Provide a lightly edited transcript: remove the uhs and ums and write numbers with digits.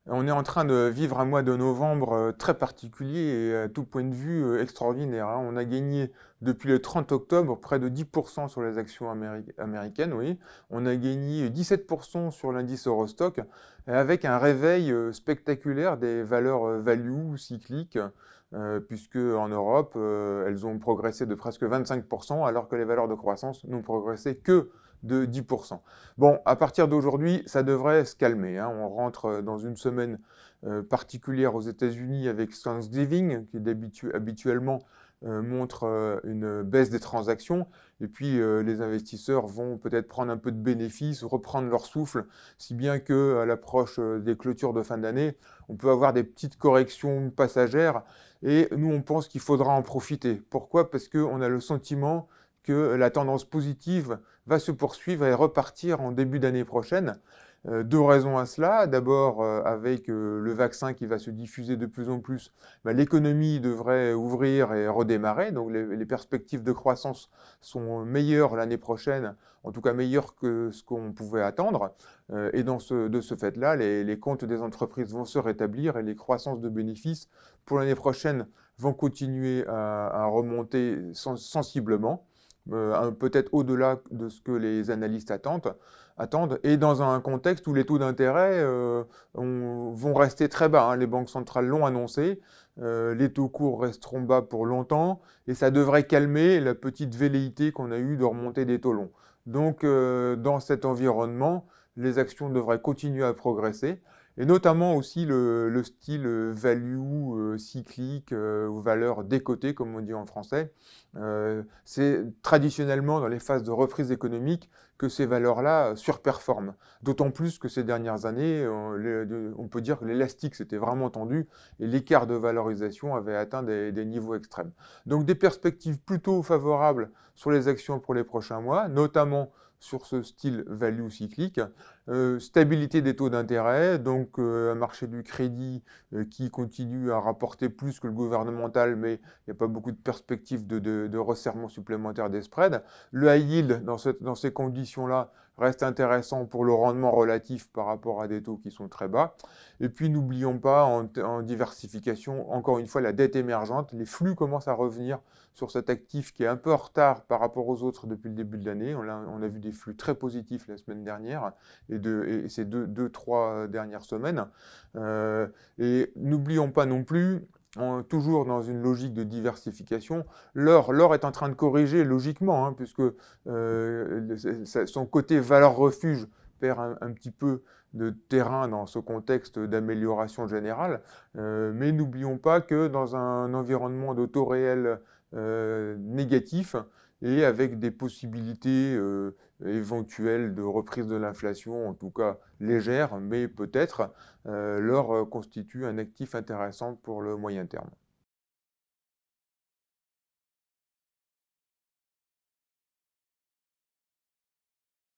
On est en train de vivre un mois de novembre très particulier et à tout point de vue extraordinaire, hein. On a gagné depuis le 30 octobre près de 10% sur les actions américaines, oui. On a gagné 17% sur l'indice Eurostock avec un réveil spectaculaire des valeurs value cycliques, puisque en Europe, elles ont progressé de presque 25% alors que les valeurs de croissance n'ont progressé que de 10%. Bon, à partir d'aujourd'hui, ça devrait se calmer, hein. On rentre dans une semaine particulière aux États-Unis avec Thanksgiving, qui habituellement montre une baisse des transactions. Et puis, les investisseurs vont peut-être prendre un peu de bénéfices, reprendre leur souffle, si bien qu'à l'approche des clôtures de fin d'année, on peut avoir des petites corrections passagères. Et nous, on pense qu'il faudra en profiter. Pourquoi? Parce qu'on a le sentiment que la tendance positive va se poursuivre et repartir en début d'année prochaine. Deux raisons à cela. D'abord, avec le vaccin qui va se diffuser de plus en plus, bah, l'économie devrait ouvrir et redémarrer. Donc les perspectives de croissance sont meilleures l'année prochaine, en tout cas meilleures que ce qu'on pouvait attendre. Et de ce fait-là, les comptes des entreprises vont se rétablir et les croissances de bénéfices pour l'année prochaine vont continuer à remonter sensiblement, peut-être au-delà de ce que les analystes attendent, et dans un contexte où les taux d'intérêt vont rester très bas, hein. Les banques centrales l'ont annoncé, les taux courts resteront bas pour longtemps, et ça devrait calmer la petite velléité qu'on a eue de remonter des taux longs. Donc, dans cet environnement, les actions devraient continuer à progresser, et notamment aussi le style value cyclique ou valeur décotée, comme on dit en français. C'est traditionnellement dans les phases de reprise économique que ces valeurs-là surperforment. D'autant plus que ces dernières années, on peut dire que l'élastique s'était vraiment tendu et l'écart de valorisation avait atteint des niveaux extrêmes. Donc des perspectives plutôt favorables sur les actions pour les prochains mois, notamment sur ce style value cyclique. Stabilité des taux d'intérêt, donc un marché du crédit qui continue à rapporter plus que le gouvernemental, mais il n'y a pas beaucoup de perspectives de resserrement supplémentaire des spreads. Le high yield, dans ces conditions-là, reste intéressant pour le rendement relatif par rapport à des taux qui sont très bas. Et puis, n'oublions pas, en diversification, encore une fois, la dette émergente. Les flux commencent à revenir sur cet actif qui est un peu en retard par rapport aux autres depuis le début de l'année. On a vu des flux très positifs la semaine dernière et ces trois dernières semaines. Et n'oublions pas non plus, toujours dans une logique de diversification, l'or est en train de corriger logiquement, hein, puisque son côté valeur refuge perd un petit peu de terrain dans ce contexte d'amélioration générale. Mais n'oublions pas que dans un environnement de taux réel négatif et avec des possibilités éventuelles de reprise de l'inflation, en tout cas légère, mais peut-être, l'or constitue un actif intéressant pour le moyen terme.